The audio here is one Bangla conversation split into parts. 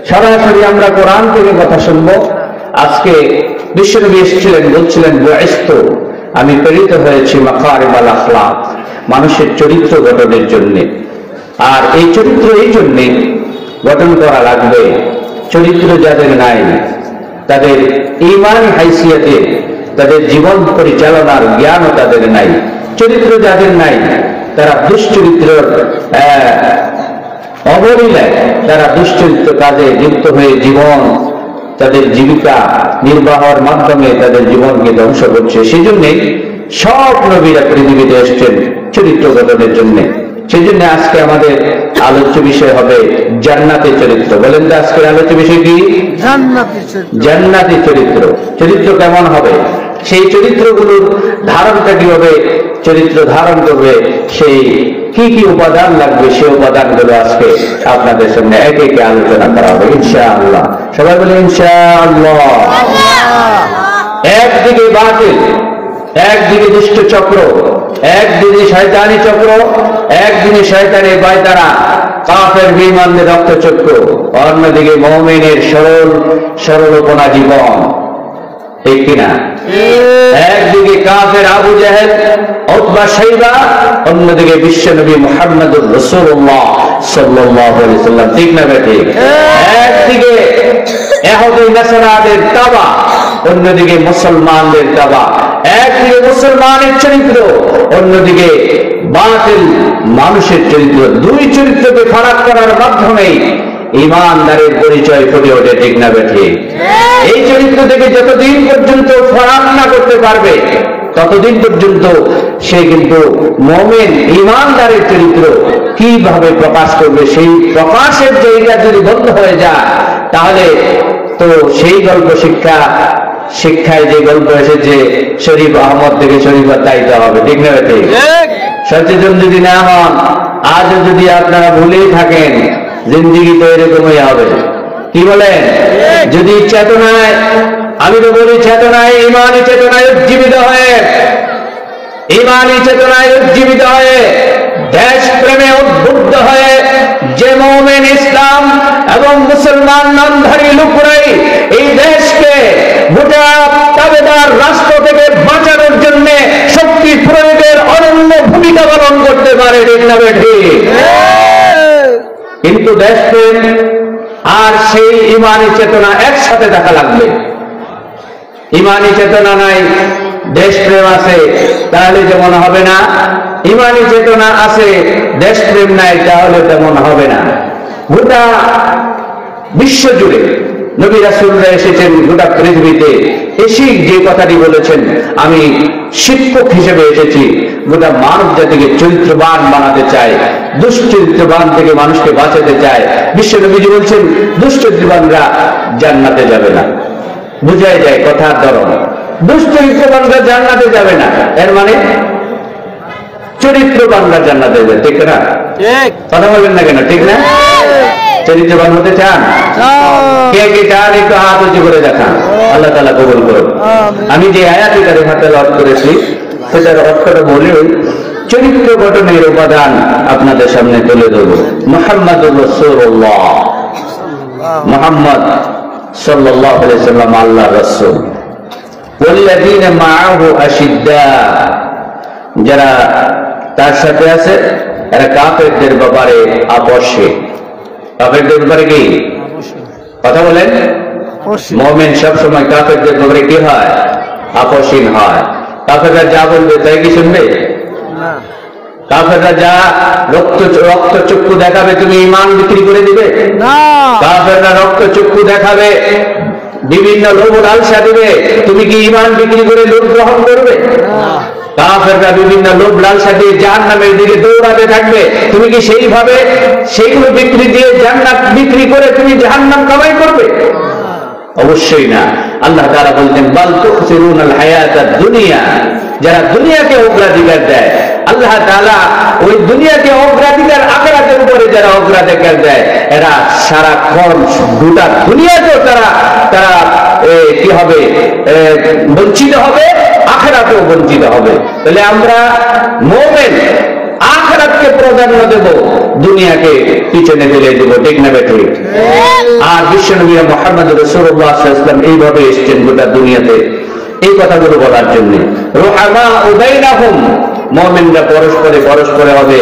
সরাসরি আমরা কোরআন থেকে কথা শুনবো। আজকে বিশ্বনবী এসেছিলেন, বলছিলেন বুইসতু, আমি প্রেরিত হয়েছি মাকারিমাল আখলাক, মানুষের চরিত্র গঠনের জন্য। আর এই চরিত্র এই জন্যে গঠন করা লাগবে, চরিত্র যাদের নাই, তাদের ঈমান হাইসিয়তে তাদের জীবন পরিচালনার জ্ঞানও তাদের নাই। চরিত্র যাদের নাই, তারা দুশ্চরিত্রের অবলীলায় তারা দুশ্চরিত্র কাজে লিপ্ত হয়ে জীবন, তাদের জীবিকা নির্বাহের মাধ্যমে তাদের জীবনকে ধ্বংস করছে। সেই জন্যে সব নবীরা পৃথিবীতে এসছেন চরিত্র গঠনের জন্য। সেই জন্য আজকে আমাদের আলোচ্য বিষয় হবে জান্নাতি চরিত্র। বলেন তো আজকের আলোচ্য বিষয় কি? জান্নাতি চরিত্র। চরিত্র কেমন হবে, সেই চরিত্রগুলোর ধারণটা কিভাবে চরিত্র ধারণ করবে, সেই কি কি উপাদান লাগবে, সেই উপাদানগুলো আজকে আপনাদের সামনে একে একে আলোচনা করা হবে ইনশাআল্লাহ। সবাই বলে ইনশাআল্লাহ। একদিকে বাতিল, একদিকে দুষ্ট চক্র, একদিকে শয়তানি চক্র, একদিকে শয়তানি বায়তারা, কাফের বেঈমানদের রক্তচক্র, অন্যদিকে মুমিনের সরলপনা জীবন। ঠিক কিনা? একদিকে কাফের আবু জাহেল, উতবা, শাইবা, অন্যদিকে বিশ্বনবী মুহাম্মদুর রাসূলুল্লাহ সাল্লাল্লাহু আলাইহি ওয়াসাল্লাম। ঠিক না ঠিক? একদিকে ইহুদি নাসারাদের তাবা, অন্যদিকে মুসলমানদের তাবা। একদিকে মুসলমানের চরিত্র, অন্যদিকে বাতিল মানুষের চরিত্র। দুই চরিত্রকে ফারাক করার মাধ্যমে ঈমানদারের পরিচয় ফুটে ওঠে। ঠিক না ঠিক? এই চরিত্র থেকে যতদিন পর্যন্ত ফারাক না করতে পারবে, ততদিন পর্যন্ত সে কিন্তু মুমিন ঈমানদারের চরিত্র কিভাবে প্রকাশ করবে, সেই প্রকাশের জায়গা যদি বন্ধ হয়ে যায়, তাহলে তো সেই গল্প শিক্ষায় যে গল্প এসেছে শরীফ আহমদ থেকে শরীফা তাইতে হবে। ঠিক না ঠিক? সচেতন যদি না হন, আজও যদি আপনারা ভুলেই থাকেন, জিন্দিগি তো এরকমই হবে। কি বলেন? যদি চেতনায়, আমি তো বলি চেতনায়, ইমানি চেতনায় উজ্জীবিত হয়ে, ইমানি চেতনায় উজ্জীবিত হয়ে, দেশ প্রেমে উদ্বুদ্ধ হয়ে যে মুমিন ইসলাম এবং মুসলমান নামধারী লোকরাই এই দেশকে গোটা তাবেদার রাষ্ট্র থেকে বাঁচানোর জন্য শক্তি প্রয়োগের অনন্য ভূমিকা পালন করতে পারে। ঠিক না ঠিক? কিন্তু দেশপ্রেম আর সেই ইমানি চেতনা একসাথে দেখা লাগবে। ইমানি চেতনা নাই, দেশপ্রেম আছে, তাহলে যেমন হবে না। ইমানি চেতনা আছে, দেশপ্রেম নাই, তাহলে তেমন হবে না। গোটা বিশ্ব জুড়ে নবী রাসূলরা এসেছেন, গোটা পৃথিবীতে এসে যে কথাটি বলেছেন, আমি শিক্ষক হিসেবে এসেছি, গোটা মানব জাতিকে চরিত্রবান বানাতে চাই, দুশ্চরিত্রবান থেকে মানুষকে বাঁচাতে চায়। বিশ্ব নবীজি বলছেন দুশ্চরিত্রবানরা জান্নাতে যাবে না। বুঝাই যায় কথার ধরন, দুশ্চরিত্রবানরা জান্নাতে যাবে না, এর মানে চরিত্রবানরা জান্নাতে যাবে। ঠিক না? কথা বলবেন না কেন? ঠিক না? চরিত্রবান হতে চান? কে কে চান একটু হাত উঁচু করে দেখান। আল্লাহ তাআলা কবুল করুন। আমি যে আয়াতটি কারিমা তেলাওয়াত করেছি, সেটার অর্থটা বলে চরিত্র গঠনের উপাদান আপনাদের সামনে তুলে ধরব। মুহাম্মাদুর রাসূলুল্লাহ, মুহাম্মদ সাল্লাল্লাহু আলাইহি ওয়াসাল্লাম আল্লাহর রাসূল। ওয়াল্লাযীনা মাআহু আশিদ্দা, যারা তার সাথে আছে এরা কাফেরদের ব্যাপারে আপোষে। কাফেরদের ব্যাপারে কি কথা বলেন? মুমিন সবসময় কাফেরদের ব্যাপারে কি হয়? আপোষহীন হয়। কাফেররা যা বলবে তাই কি শুনবে? কাফেররা যা রক্তচক্ষু দেখাবে, তুমি ঈমান বিক্রি করে দিবে? কাফেররা রক্তচক্ষু দেখাবে, বিভিন্ন লোভ লালসা দিবে, তুমি কি ঈমান বিক্রি করে লোভ গ্রহণ করবে? কাফেররা বিভিন্ন লোভ লালসা দিয়ে জাহান্নামের দিকে দৌড়াতে থাকবে, তুমি কি সেইভাবে সেইগুলো বিক্রি দিয়ে জান্নাত বিক্রি করে তুমি জাহান্নাম কামাই করবে? অবশ্যই না। আল্লাহ তাআলা বলতেন বাল তুসিরুনাল হায়াতাদ দুনিয়া, যারা দুনিয়াকে অগ্রাধিকার দেয়, আল্লাহ তাআলা ওই দুনিয়াকে অগ্রাধিকার, আখিরাতের উপরে যারা অগ্রাধিকার দেয়, এরা সারাক্ষণ গোটা দুনিয়াতেও তারা কি হবে? বঞ্চিত হবে, আখিরাতেও বঞ্চিত হবে। তাহলে আমরা মুমিন আখিরাতকে প্রাধান্য দেব, দুনিয়াকে পিছনে ফেলে দেব। ঠিক না ঠিক? আর বিশ্বনবী মুহাম্মদ রাসূলুল্লাহ সাল্লাল্লাহু আলাইহি ওয়াসাল্লাম এইভাবে এসেছেন গোটা দুনিয়াতে এই কথাগুলো বলার জন্য। রুহামা বাইনাহুম, মুমিনরা পরস্পরে হবে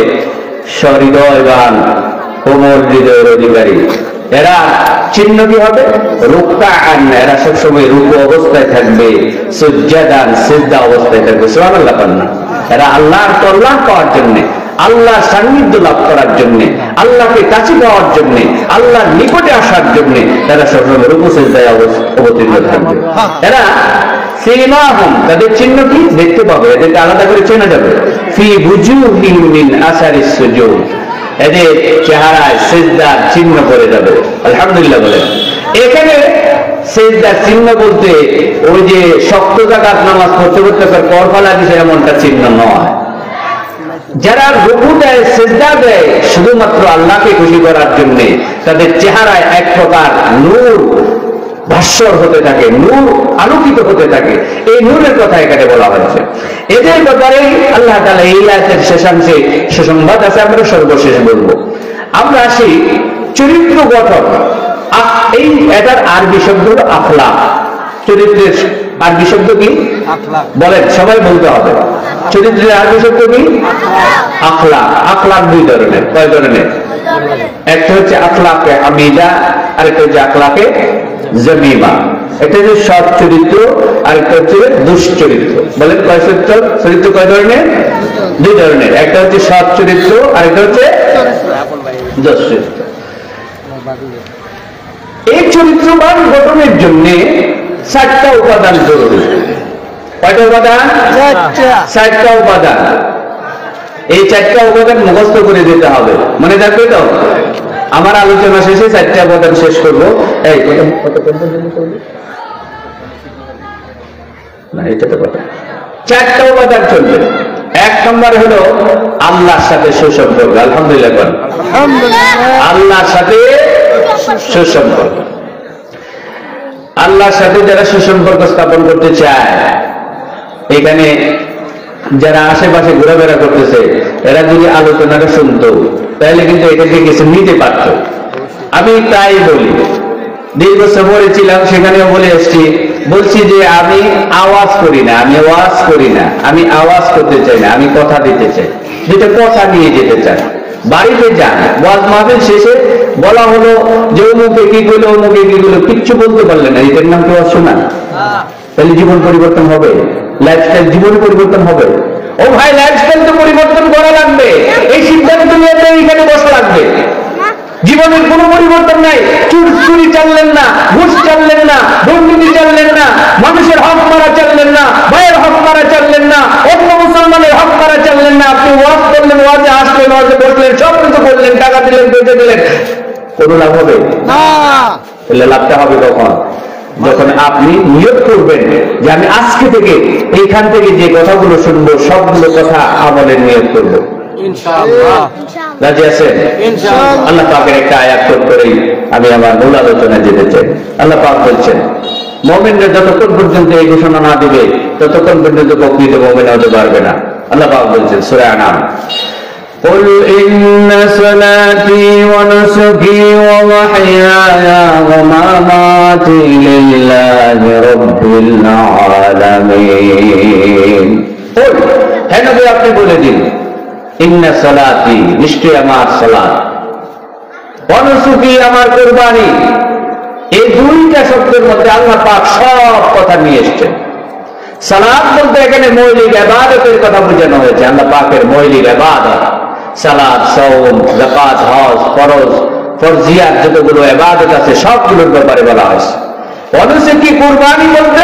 সহৃদয়বান, কোমল হৃদয়ের অধিকারী। এরা চিহ্ন কি হবে? রুকআন, এরা সবসময় রুকু অবস্থায় থাকবে, সুজদান সিজদা অবস্থায় থাকবে। সুবহানাল্লাহ। এরা আল্লাহর কল্যাণ পাওয়ার জন্য, আল্লাহর সান্নিধ্য লাভ করার জন্য, আল্লাহকে কাছে পাওয়ার জন্য, আল্লাহর নিকটে আসার জন্য তারা সবসময় রুকু সিজদায় অবতীর্ণ থাকবে। এরা সীমাহুম, তাদের চিহ্ন কি? দেখতে পাবে, এদেরকে আলাদা করে চেনা যাবে। ফি বুজুহিহিম মিন আসারিস সুজুদ, এদের চেহারায় সিজদার চিহ্ন পড়ে যাবে। আলহামদুলিল্লাহ বলেন। এখানে সিজদার চিহ্ন বলতে ওই যে শক্ত জায়গার নামাজ পড়তে পড়তে করফালা দিছে এমনটা চিহ্ন নয়। যারা রুকু দেয়, সিজদা দেয় শুধুমাত্র আল্লাহকে খুশি করার জন্য, তাদের চেহারায় এক প্রকার নূর ভাস্বর হতে থাকে, নূর আলোকিত হতে থাকে। এই নূরের কথা এখানে বলা হয়েছে। এদের ব্যাপারে আল্লাহ তাআলা এই আয়াতের শেষাংশে সুসংবাদ আছে, আমরা সর্বশেষ বলবো। আমরা আসি চরিত্র গঠন। এই এটার আরবি শব্দ হলো আখলাক। চরিত্রের আরবি শব্দ কি? বলেন, সবাই বলতে হবে। চরিত্রের আরবি শব্দ কি? আখলাক। আখলাক দুই ধরনের। কয় ধরনের? একটা হচ্ছে আখলাকে হামিদা, আরেকটা হচ্ছে আখলাকে জামিমা। একটা হচ্ছে সৎ চরিত্র, আরেকটা হচ্ছে দুশ্চরিত্র। বলেন কয় চরিত্র কয় ধরনের? দুই ধরনের। একটা হচ্ছে সৎ চরিত্র, আরেকটা হচ্ছে দুশ্চরিত্র। এই চরিত্রবান গঠনের জন্য 4টা উপাদান জরুরি। কয়টা উপাদান? 4টা উপাদান। এই 4টা উপাদান মুখস্থ করে দিতে হবে, মনে থাকবে তো? আমার আলোচনা শেষে 4টা উপাদান শেষ করবো। এই না, এটা তো কথা। 4টা উপাদান চলবে। 1 নম্বর হলো আল্লাহর সাথে সুসম্পর্ক। আলহামদুলিল্লাহ। আল্লাহর সাথে সুসম্পর্ক। আল্লাহর সাথে যারা সুসম্পর্ক স্থাপন করতে চায়, এখানে যারা আশেপাশে ঘোরাফেরা করতেছে, এরা যদি আলোচনাটা শুনতো তাহলে কিন্তু এটাকে কিছু নিতে পারত। আমি তাই বলি, দীর্ঘ সফরে ছিলাম, সেখানেও বলে এসছি, বলছি যে আমি আওয়াজ করি না, আমি ওয়াজ করি না, আমি আওয়াজ করতে চাই না, আমি কথা দিতে চাই, যেটা কথা নিয়ে যেতে চাই। বাড়িতে যান, ওয়াজ মাহফিল শেষে বলা হলো যে অমুকে কি করলো, অমুকে কি করলো, কিচ্ছু বলতে পারলেন না, এটার নাম কি ওয়াজ শোনা? তাহলে জীবন পরিবর্তন হবে, লাইফস্টাইল জীবন পরিবর্তন হবে। ও ভাই, লাইফস্টাইল তো পরিবর্তন করা লাগবে। এই সিদ্ধান্ত নিয়ে এখানে বসা লাগবে। জীবনের কোনো পরিবর্তন নাই। চুরি চাললেন না, ঘুষ চাললেন না, দুর্নীতি চাললেন না, মানুষের হক মারা চাললেন না, ভাইয়ের হক মারা চাললেন না, অন্য মুসলমানের হক মারা চাললেন না। আপনি ওয়াজ করলেন, ওয়াজে আসলেন, ওয়াজে বসলেন, সব কিছু করলেন, টাকা দিলেন, পয়সা দিলেন, কোনো লাভ হবে না। তাহলে লাভটা হবে কখন? যখন আপনি নিয়ত করবেন যে আমি আজকে থেকে এইখান থেকে যে কথাগুলো শুনবো সবগুলো কথা আমলের নিয়ত করবো। ইনশাআল্লাহ। রাজি আছেন? ইনশাআল্লাহ। আল্লাহ পাকের একটা আয়াত করেই আমি আমার মূল আলোচনায় যেতে চাই। আল্লাহ পাক বলছেন, মুমিনরা যতক্ষণ পর্যন্ত এই ঘোষণা না দিবে ততক্ষণ পর্যন্ত প্রকৃত মুমিন হতে পারবে না। আল্লাহ পাক বলছেন সূরা আনাম, قل إن صلاتي ونسكي ومحياي ومماتي لله رب العالمين। قل, হ্যাঁ নবী আপনি বলে দিন, ইন্না সালাতি, নিশ্চয় আমার সালাত, ওয়া নুসুকি, আমার কুরবানি, এই দুইটা শব্দের মধ্যে আল্লাহ পাক সব কথা নিয়ে এসেছেন। সালাত বলতে এখানে মৌলিক ইবাদতের কথা বোঝানো হয়েছে। আল্লাহ পাকের মৌলিক ইবাদত, সালাত, সাওম, যাকাত, হজ, ফরজ, ফরজিয়াত, যতগুলো ইবাদত আছে সবগুলোর ব্যাপারে বলা হয়েছে। ওয়া নুসুকি, কুরবানি বলতে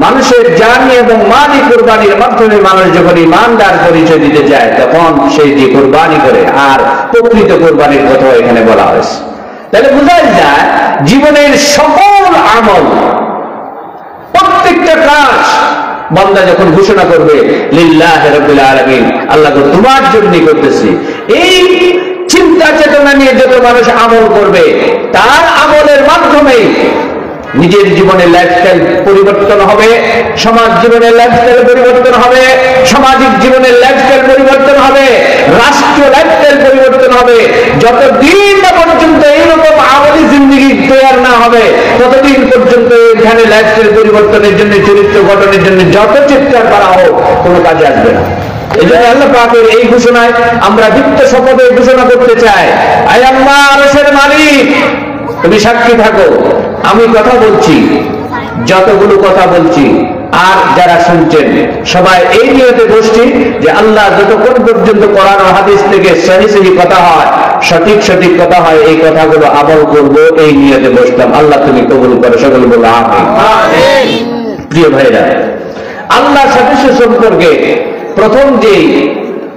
মানুষের জানি এবং মালি কুরবানির মাধ্যমে মানুষ যখন ইমানদার পরিচয় দিতে যায় তখন সেই যে কুরবানি করে, আর প্রকৃত কুরবানির কথা এখানে বলা হয়েছে। তাহলে বোঝা যায় জীবনের সকল আমল, প্রত্যেকটা কাজ বান্দা যখন ঘোষণা করবে লিল্লাহি রাব্বিল আলামিন, আল্লাহ তোমার জন্যই করতেছি, এই চিন্তা চেতনা নিয়ে যত মানুষ আমল করবে তার আমলের মাধ্যমে নিজের জীবনের লাইফস্টাইল পরিবর্তন হবে, সমাজ জীবনের লাইফস্টাইল পরিবর্তন হবে, সামাজিক জীবনের লাইফস্টাইল পরিবর্তন হবে, রাষ্ট্রীয় লাইফস্টাইল পরিবর্তন হবে। যতদিন না পর্যন্ত এইরকম আমলি জিন্দেগি তৈরি না হবে, ততদিন পর্যন্ত এখানে লাইফস্টাইল পরিবর্তনের জন্য, চরিত্র গঠনের জন্য যত চিৎকার করা হোক কোনো কাজে আসবে না। এই জন্য আল্লাহ পাকের এই ঘোষণায় আমরা দীপ্ত শপথে ঘোষণা করতে চাই, আয় আল্লাহ আরশের মালিক, তুমি সাক্ষী থাকো, আমি কথা বলছি, যতগুলো কথা বলছি আর যারা শুনছেন সবাই এই নিয়তে বসছি যে আল্লাহ যতক্ষণ পর্যন্ত কোরআন ও হাদিস থেকে সহি সহি কথা হয়, সঠিক সঠিক কথা হয়, এই কথাগুলো আমল করব, এই নিয়তে বসলাম। আল্লাহ তুমি কবুল করো, সকলে বলো আমিন। প্রিয় ভাইরা, আল্লাহর সাথে সম্পর্কে প্রথম যে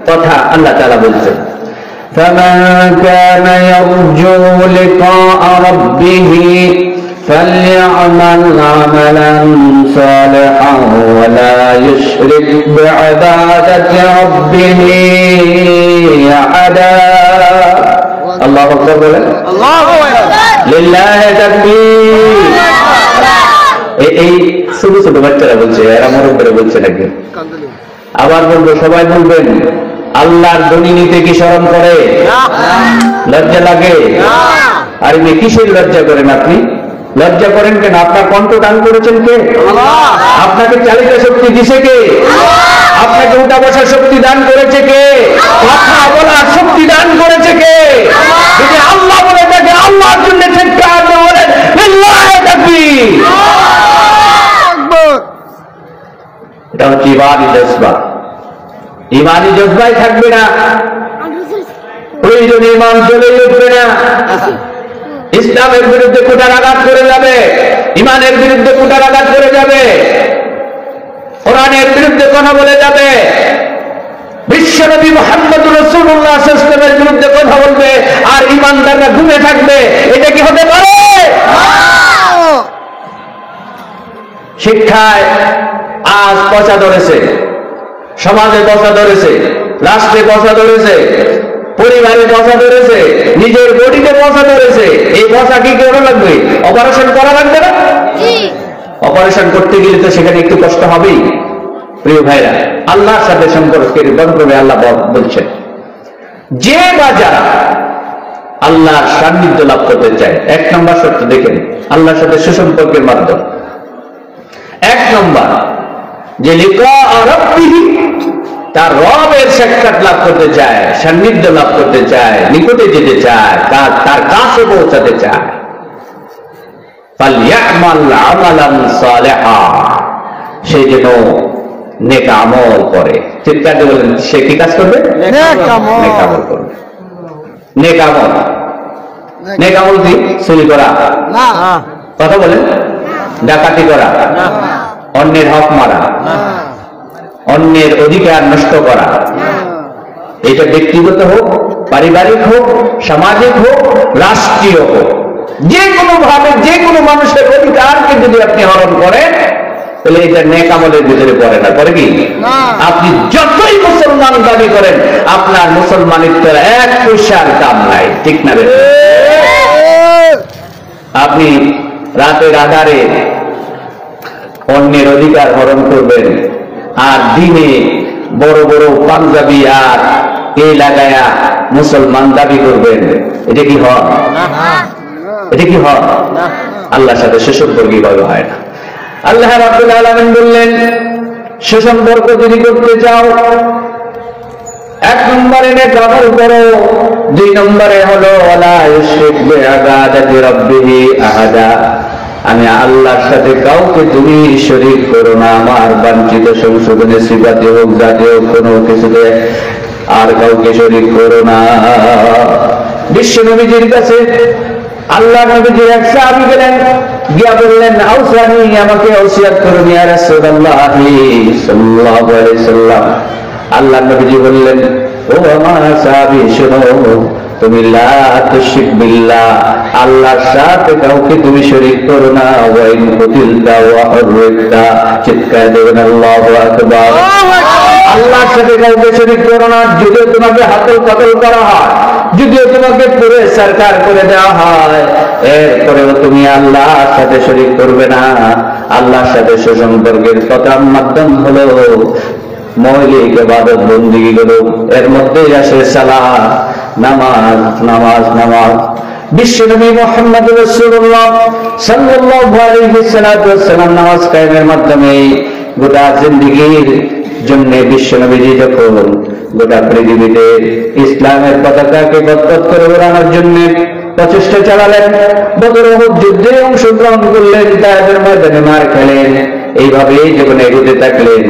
কথা আল্লাহ তাআলা বলছেন, فمن كان يرجو لقاء ربه فليعمل عملا صالحا ولا يشرك بعبادة ربه أحدا। الله أكبر، الله لله تكبير। এই ছোট ছোট বাচ্চারা বলছে, এরা মুরব্বিরা বলছে নাকি? আবার বলবো, সবাই বলবেন, আল্লাহর ধ্বনি নিতে কি শরম করে? লজ্জা লাগে? আর কিসের লজ্জা করেন আপনি? লজ্জা করেন কেন? আপনার কণ্ঠ দান করেছেন কে? আপনাকে চালিত শক্তি দিছে কে? আপনাকে উঠা বসার শক্তি দান করেছে কে? কথা বলার শক্তি দান করেছে কে? যদি আল্লাহ বলে থাকে, আল্লাহর জন্য চিৎকার করে বলেন লিল্লাহি তাকবীর। এটা হচ্ছে ইমানি জজবা। ইমানি জজবাই থাকবে না, প্রয়োজনে ইমান চলে উঠবে না, ইসলামের বিরুদ্ধে কুঠারাঘাত করে যাবে, ইমানের বিরুদ্ধে কুঠারাঘাত করে যাবে, কোরআনের বিরুদ্ধে কথা বলে যাবে, বিশ্বনবী মুহাম্মদুর রাসূলুল্লাহ সাল্লাল্লাহু আলাইহি ওয়াসাল্লামের বিরুদ্ধে কথা বলবে, আর ইমানদাররা ঘুমে থাকবে। এটা কি হতে পারে? শিক্ষায় আজ পচা ধরেছে, সমাজে পচা ধরেছে, রাষ্ট্রে পচা ধরেছে, পরিবারে পচা ধরেছে, নিজের বডিতে পচা ধরেছে। এই পচা কি করা লাগবে? অপারেশন করা লাগবে না? অপারেশন করতে গেলে তো সেখানে একটু কষ্ট হবেই। প্রিয় ভাইরা, আল্লাহর সাথে সম্পর্কের বন্ধনে আল্লাহ বলছেন, যে বা যারা আল্লাহর সান্নিধ্য লাভ করতে চায়, এক নম্বর শর্ত দেখেন, আল্লাহর সাথে সুসম্পর্কের মাধ্যম। এক নম্বর, যে লিকা রাব্বিহি, তার রবের সাক্ষাৎ লাভ করতে চায়, সান্নিধ্য লাভ করতে চায়, নিকটে যেতে চায়, তার কাছে পৌঁছাতে চায়, ফালইয়ামাল আমালান সালিহা, সে যেন নেক আমল করে। চিৎকার দিয়ে বলেন, সে কি কাজ করবে? নেক আমল করবে। নেক আমল, নেক আমল কি? চুরি করা না, কথা বলেন, ডাকাতি করা, অন্যের হক মারা, অন্যের অধিকার নষ্ট করা, এটা ব্যক্তিগত হোক, পারিবারিক হোক, সামাজিক হোক, রাষ্ট্রীয় হোক, যে কোনো ভাবে যে কোনো মানুষের অধিকারকে যদি আপনি হরণ করেন, তাহলে এটা নেক আমলের ভিতরে পড়ে না। পড়ে কি? আপনি যতই মুসলমান দাবি করেন, আপনার মুসলমানিত্বের এক পয়সার দাম নাই, ঠিক না? আপনি রাতের আধারে অন্যের অধিকার হরণ করবেন, আর দিনে বড় বড় পাঞ্জাবি আর এই লাগায়া মুসলমান দাবি করবেন। এটা কি হয়? এটা কি হয়? আল্লাহর সাথে সুসম্পর্ক কিভাবে হয় না? আল্লাহ রাব্বুল আলামিন বললেন, সুসম্পর্ক যদি করতে চাও, এক নম্বরে নেক আমল করো, দুই নম্বরে হলো ওয়ালা ইউশরিক বিইবাদাতি রাব্বিহি আহাদা, আমি আল্লাহর সাথে কাউকে তুমি শরীক করো না। আমার বাঞ্ছিত সংশোধনের সিফাতে হোক, জাতি হোক, কোনো কিছুতে আর কাউকে শরীক করো না। বিশ্ব নবীজির কাছে আল্লাহ নবীজি এক সাহাবী গেলেন, গিয়া বললেন, আউসানি, আমাকে ওসিয়ত করুন ইয়া রাসূলুল্লাহি সাল্লাল্লাহু আলাইহি সাল্লাম। আল্লাহ নবীজি বললেন, ও আমার সাহাবী, শোনো, তুমি লা তুশরিক বিল্লাহ, আল্লাহর সাথে কাউকে তুমি শরীক করো না। ওয়া ইন কুতিলতা ওয়া হুররিতা, চিৎকার দেবেন আল্লাহু আকবার। আল্লাহর সাথে কাউকে শরীক করো না। যদিও তোমাকে হাতল কতল করা হয়, যদিও তোমাকে পুরে সরকার করে দেওয়া হয়, এরপরেও তুমি আল্লাহর সাথে শরীক করবে না। আল্লাহর সাথে সুসম্পর্কের প্রথম মাধ্যম হলো মৌলিক ইবাদত বন্দেগী গুলো। এর মধ্যেই আসে সালাত, নামাজ, নামাজ, নামাজ। বিশ্বনবী মুহাম্মদ রাসূলুল্লাহ সাল্লাল্লাহু আলাইহি ওয়াসাল্লাম নামাজ কায়েমের মাধ্যমে গোটা জিন্দেগীর জন্য বিশ্বনবীজি যখন গোটা পৃথিবীতে ইসলামের পতাকাকে গদগদ করে ওড়ানোর জন্য প্রচেষ্টা চালালেন, বদর উহুদ যুদ্ধে অংশগ্রহণ করলেন, তায়েফের ময়দানে মার খেলেন। এইভাবেই যখন এগোতে থাকলেন,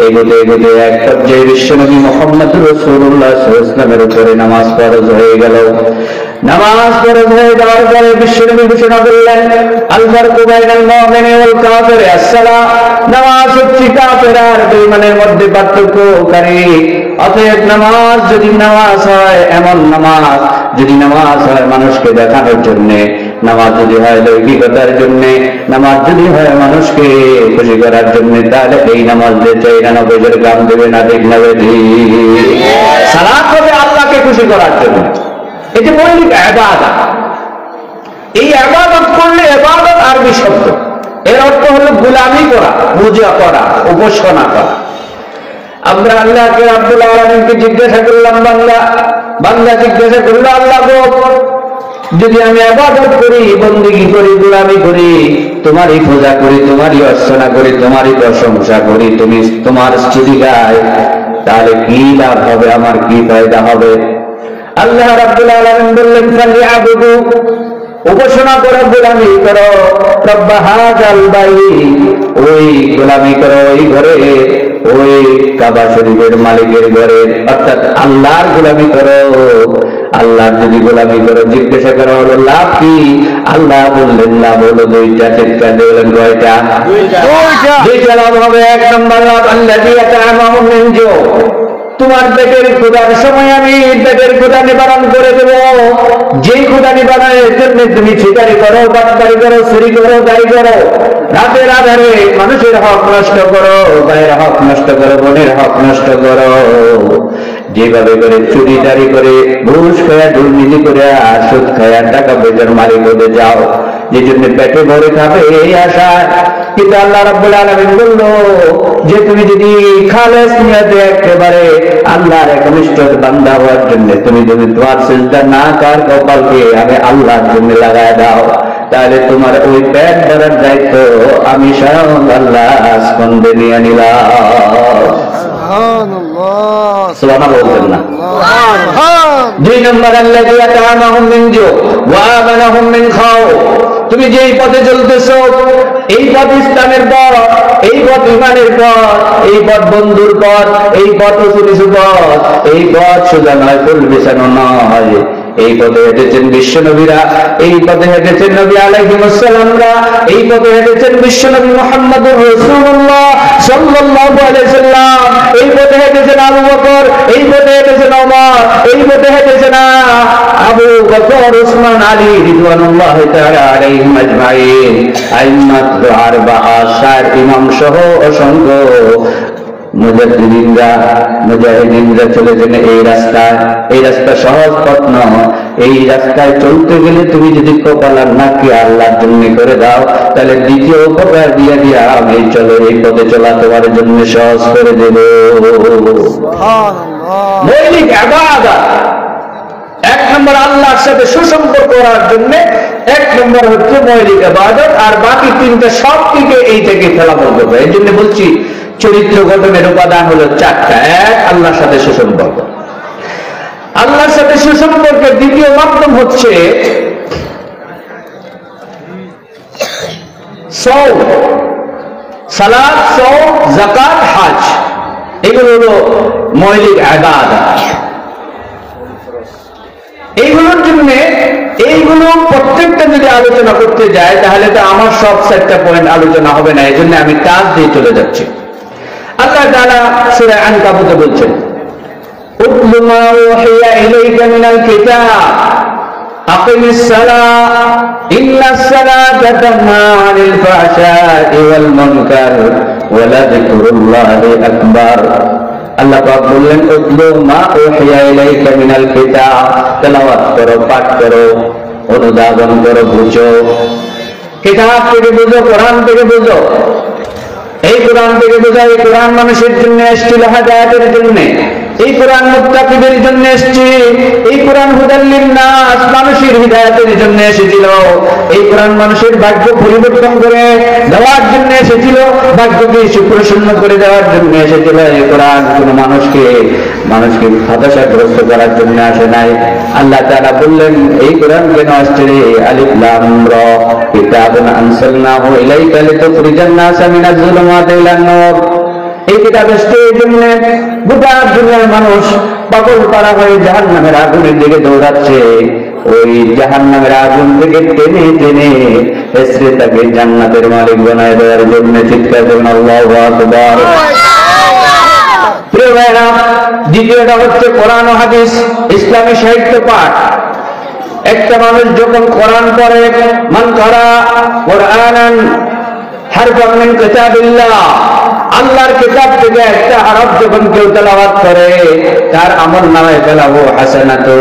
এগোতে এগোতে এক পর্যায়ে বিশ্বনবী মুহাম্মদ রাসূলুল্লাহ সাল্লাল্লাহু আলাইহি ওয়াসাল্লামের উপরে নামাজ ফরজ হয়ে গেল। নামাজ ফরজ হয়ে যাওয়ার পরে বিশ্বনবী ঘোষণা করলেন, আল ফারকু বাইনাল মুমিনি ওয়াল কাফির আস-সালাহ। নামাজ হচ্ছে কাফের আর বেঈমানের মধ্যে পার্থক্যকারী। অতএব নামাজ যদি নামাজ হয়, এমন নামাজ যদি নামাজ হয় মানুষকে দেখানোর জন্য, নামাজ যদি হয় লৌকিকতার জন্য, নামাজ যদি হয় মানুষকে খুশি করার জন্য, তাহলে এই নামাজ দিয়ে 94 গ্রাম দেবে না, ঠিক না বেঠি? সালাত হবে আল্লাহকে খুশি করার জন্য। এটি মৌলিক ইবাদত। এই ইবাদত করলে, ইবাদত আরবি শব্দ, এর অর্থ হলো গোলামি করা, পূজা করা, উপাসনা করা। আমরা আল্লাহকে রাব্বুল আলামিনকে জিজ্ঞাসা করলাম, বান্দা জিজ্ঞাসা করলো, আল্লাহ গো, যদি আমি ইবাদত করি, বন্দেগী করি, গোলামি করি, তোমারই পূজা করি, তোমারই অর্চনা করি, তোমারই প্রশংসা করি, তুমি তোমার স্তুতি গাই, তাহলে কি লাভ হবে, আমার কি ফায়দা হবে? আল্লাহ রাব্বুল আলামিন বললেন, ফালিয়াবুদু, উপাসনা করো, গোলামি করো, রব্ব হাযাল বাইত, ওই গোলামি করো ওই ঘরে, ওই কাবা শরীফের মালিকের ঘরে, অর্থাৎ আল্লাহর গোলামি করো। আল্লাহর যদি গোলামি করো, জিজ্ঞাসা করা হলো লাভ কি? আল্লাহ বললেন লাভ হলো দুইটা। চিৎকার দিলেন কয়টা? দুইটা লাভ হবে। এক নম্বর লাভ, আল্লাযী আত'আমাহুম মিন জু', তোমার পেটের ক্ষুধার সময় আমি পেটের ক্ষুধা নিবারণ করে দেব। যেই ক্ষুধা নিবারণের জন্য তুমি ছিটারি করো, বাটপারি করো, চুরি করো, দায়ী করো, রাতের আধারে মানুষের হক নষ্ট করো, ভাইয়ের হক নষ্ট করো, বোনের হক নষ্ট করো, যেভাবে করে চুরি দাঁড়ি করে, ঘুষ খায়া, দুর্নীতি করে, আর সুদ খায়া টাকা পয়সার মালিক হতে যাও, যে জন্য পেটে ভরে খাবে এই আশা। কিন্তু আল্লাহ রাব্বুল আলামিন বলল যে তুমি যদি খালেস নিয়তে একেবারে আল্লাহর একনিষ্ঠ বান্দা হওয়ার জন্য তুমি যদি তোমার সিজদা না কার কপালকে আমি আল্লাহর জন্য লাগায় দাও, তাহলে তোমার ওই পেট ভরার দায়িত্ব আমি স্বয়ং আল্লাহ স্কন্ধে নিয়ে নিলাম। সুবহানাল্লাহ বলতেন না? দুই নম্বর, আল্লাযী আত'আমাহুম মিন জু' ওয়া আমানাহুম মিন খাউফ। তুমি যেই পথে চলতেছো, এই পথ ইসলামের পথ, এই পথ ঈমানের পথ, এই পথ বন্ধুর পথ, এই পথ উঁচু পথ, এই পথ সোজা নয়, ফুল বিছানো নয়। এই পথে হেঁটেছেন বিশ্বনবীরা, এই পথে হেঁটেছেন নবী আলাইহিস সালামরা, এই পথে হেঁটেছেন বিশ্বনবী মুহাম্মদুর রাসূলুল্লাহ সাল্লাল্লাহু আলাইহি সাল্লাম, এই পথে হেঁটেছেন আবু বকর, এই পথে হেঁটেছেন ওমর, এই পথে হেঁটেছেন আবু বকর, ওসমান, আলী রিদওয়ানুল্লাহি তাআলা আলাইহিম আজমাইন। আইম্মাত আরবাআ, 60 ইমাম সহ অসংখ্য মুজাহিদিনরা চলেছেন এই রাস্তায়। এই রাস্তা সহজ পথ নয়। এই রাস্তায় চলতে গেলে তুমি যদি কপাল আর নাকি আল্লাহর জন্য করে দাও, তাহলে দ্বিতীয় উপকার দিয়ে দিয়া আমি চলো, এই পথে চলা তোমার জন্য সহজ করে দেব। মৌলিক ইবাদত এক নম্বর, আল্লাহর সাথে সুসম্পর্ক করার জন্য এক নম্বর হচ্ছে মৌলিক ইবাদত, আর বাকি তিনটা সব থেকে এই থেকে ফলাফল করবে। এই জন্য বলছি চরিত্র গঠনের উপাদান হলো 4টা। এক, আল্লাহর সাথে সুসম্পর্ক। আল্লাহর সাথে সুসম্পর্কের দ্বিতীয় মাধ্যম হচ্ছে সওম, সালাত, সওম, যাকাত, হজ। এগুলো হলো মৌলিক ইবাদত। এইগুলোর জন্য এইগুলো প্রত্যেকটা যদি আলোচনা করতে যায় তাহলে তো আমার সব 4টা পয়েন্ট আলোচনা হবে না। এই জন্য আমি টাচ দিয়ে চলে যাচ্ছি। আল্লাহ তাআলা সূরা আনকাবুতে বলছেন, উতলু মা উহিয়া ইলাইকা মিনাল কিতাব আকিমিস সালাহ ইন্নাস সালাতা তানহা আনিল ফাহশাই ওয়াল মুনকার ওয়া লাযিকরুল্লাহি আকবার। আল্লাহ পাক বললেন, উতলু মা উহিয়া ইলাইকা মিনাল কিতাব, তেলাওয়াত করো, পাঠ করো অনুধাবন করো, বুঝো, কিতাব থেকে বুঝো, কোরআন থেকে বুঝো। এই কোরআন থেকে বোঝা, এই কোরআন মানুষের জন্য এসেছিল হেদায়েতের জন্য, এই কোরআন মুত্তাকিদের জন্য এসেছে, এই কোরআন হুদাল লিন্নাস মানুষের হিদায়াতের জন্য এসেছিল, এই কোরআন মানুষের ভাগ্য পরিবর্তন করে দেওয়ার জন্য এসেছিল, ভাগ্যকে সুপ্রসন্ন করে দেওয়ার জন্য এসেছিল। এই কোরআন কোন মানুষকে হতাশাগ্রস্ত করার জন্য আসে নাই। আল্লাহ তাআলা বললেন এই কোরআন কেন আসছে রে? আলিফ লাম রা কিতাবুন আনসালনাহু ইলাইকা লিতুখরিজান নাসা মিনাজ যুলুমাতি ইলান নূর। এই কিতাব এসেছে এই জন্য গোটা দুনিয়ার মানুষ পাগল পাড়া হয়ে জাহান্নামের আগুনের দিকে দৌড়াচ্ছে, ওই জাহান্নামের আগুন থেকে টেনে টেনে এসে তাকে জান্নাতের মালিক বানায় দেওয়ার জন্য। চিৎকার করুন আল্লাহু আকবার। প্রিয় ভাইরা, দ্বিতীয়টা হচ্ছে কোরআন ও হাদিস, ইসলামী সাহিত্য পাঠ। একটা মানুষ যখন কোরআন পড়ে, মান কারা কোরআনান হারফান মিন কিতাবিল্লাহ, আল্লাহর কিতাব থেকে একটা হরফ যখন কেউ তেলাওয়াত করে, তার আমলনামায় ফেলাহু হাসানাতু,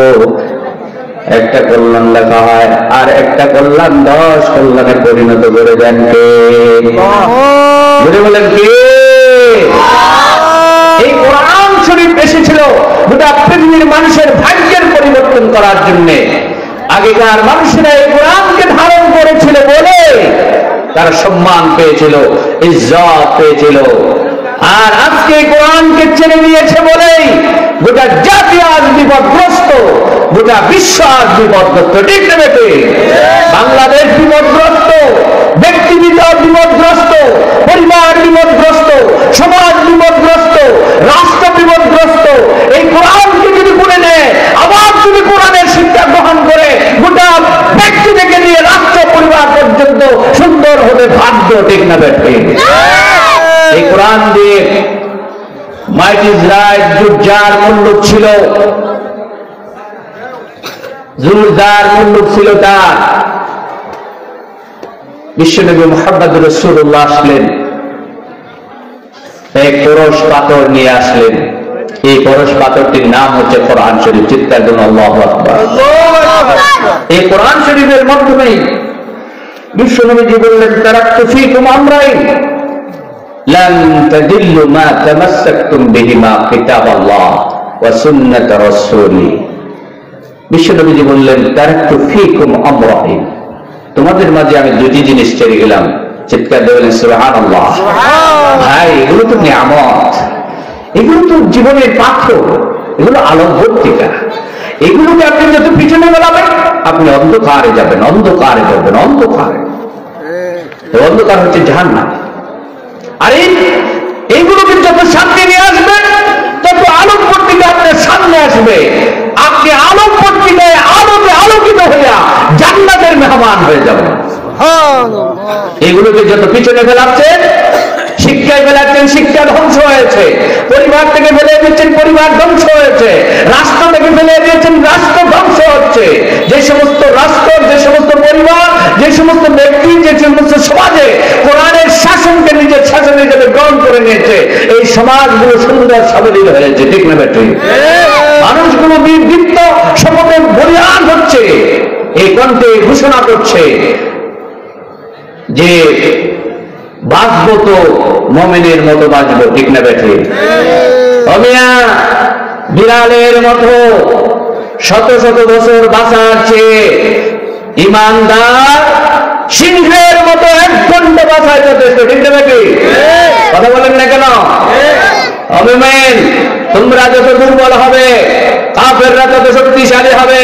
একটা কল্যাণ লেখা হয়, আর একটা কল্যাণ 10 কল্যাণে পরিণত করে দেন কে? বলেন কে? এই কোরআন শরীফ এসেছিল গোটা পৃথিবীর মানুষের ভাগ্যের পরিবর্তন করার জন্য। আগেকার মানুষেরা এই কোরআনকে ধারণ করেছিল বলে তারা সম্মান পেয়েছিল, ইজ্জত পেয়েছিল। আর আজকে এই কোরআনকে ছেড়ে দিয়েছে বলেই গোটা জাতি আজ বিপদগ্রস্ত, গোটা বিশ্ব আজ বিপদগ্রস্ত। ঠিক না বেটে? বাংলাদেশ বিপদগ্রস্ত, ব্যক্তিগত বিপদগ্রস্ত, পরিবার বিপদগ্রস্ত, সমাজ বিপদগ্রস্ত, রাষ্ট্র বিপদগ্রস্ত। এই কোরআনকে যদি পড়ে নেয়, আবার যদি কোরআনের শিক্ষা গ্রহণ করে, গোটা ব্যক্তি থেকে নিয়ে রাষ্ট্র পরিবার পর্যন্ত সুন্দর হবে ভাগ্য। ঠিক না বেটে? এই কোরআন দিয়ে মাইট ইসরায়েল জুরজার মুল্লুক ছিল, জুরজার মুল্লুক ছিল তার। বিশ্বনবী মুহাম্মদ রাসূলুল্লাহ আসলেন, এক পরশ পাথর নিয়ে আসলেন। এই পরশ পাথরটির নাম হচ্ছে কোরআন শরীফ। চিৎকার করুন আল্লাহু আকবার। এই কোরআন শরীফের মাধ্যমে বিশ্বনবীজি বললেন, তারাকতু ফীকুম আমরাইন লান তাদিল্লু মা তামাসসাকতুম বিহিমা কিতাবাল্লাহ ওয়া সুন্নাত রাসূলি। বিশ্বনবীজি বললেন, তারাকতু ফীকুম আমরাইন, তোমাদের মাঝে আমি দুটি জিনিস ছেড়ে গেলাম। চিৎকার দিয়ে বলেন সুবহানাল্লাহ। ভাই, এগুলো তো নিয়ামত, এগুলো তো জীবনের পাথর, এগুলো আলোক ভর্তিকা। এগুলোকে আপনি যত পিছনে বেলাবেন, আপনি অন্ধকারে যাবেন, অন্ধকারে যাবেন, অন্ধকারে। অন্ধকার হচ্ছে জাহান্নাম। আর এইগুলোকে যত সামনে নিয়ে আসবেন, তত আলোক পত্রিকা আপনার সামনে আসবে। আপনি আলোক পত্রিকায় আলোকে আলোকিত হইয়া জান্নাতের মেহমান হয়ে যাবেন। এগুলোকে যত পিছনে ফেলাচ্ছেন, শিক্ষায় ফেলাচ্ছেন, শিক্ষা ধ্বংস হয়েছে। পরিবার থেকে ফেলে দিচ্ছেন, পরিবার ধ্বংস হয়েছে। রাষ্ট্র থেকে ফেলে দিয়েছেন, রাষ্ট্র ধ্বংস হচ্ছে। যে সমস্ত রাষ্ট্র, যে সমস্ত পরিবার, যে সমস্ত ব্যক্তি, যে সমস্ত সমাজে কোরআনের শাসনকে নিজের শাসন হিসেবে গ্রহণ করে নিয়েছে, এই সমাজগুলো সুন্দর সাবলীল হয়েছে। ঠিক না বেটি? মানুষগুলো বিবৃত শপথে বলিয়ান হচ্ছে, এই কণ্ঠে ঘোষণা করছে যে বাঁচবো তো মুমিনের মতো বাঁচবো। ঠিক না বেঠি? অমিয়া বিড়ালের মতো শত শত বছর বাঁচার চেয়ে ইমানদার সিংহের মতো 1 ঘন্টা বাঁচায় যথেষ্ট। ঠিক না বেঠি? কথা বলেন না কেন? অমিমেন, তোমরা যত দুর্বল হবে, কাফেররা তত শক্তিশালী হবে।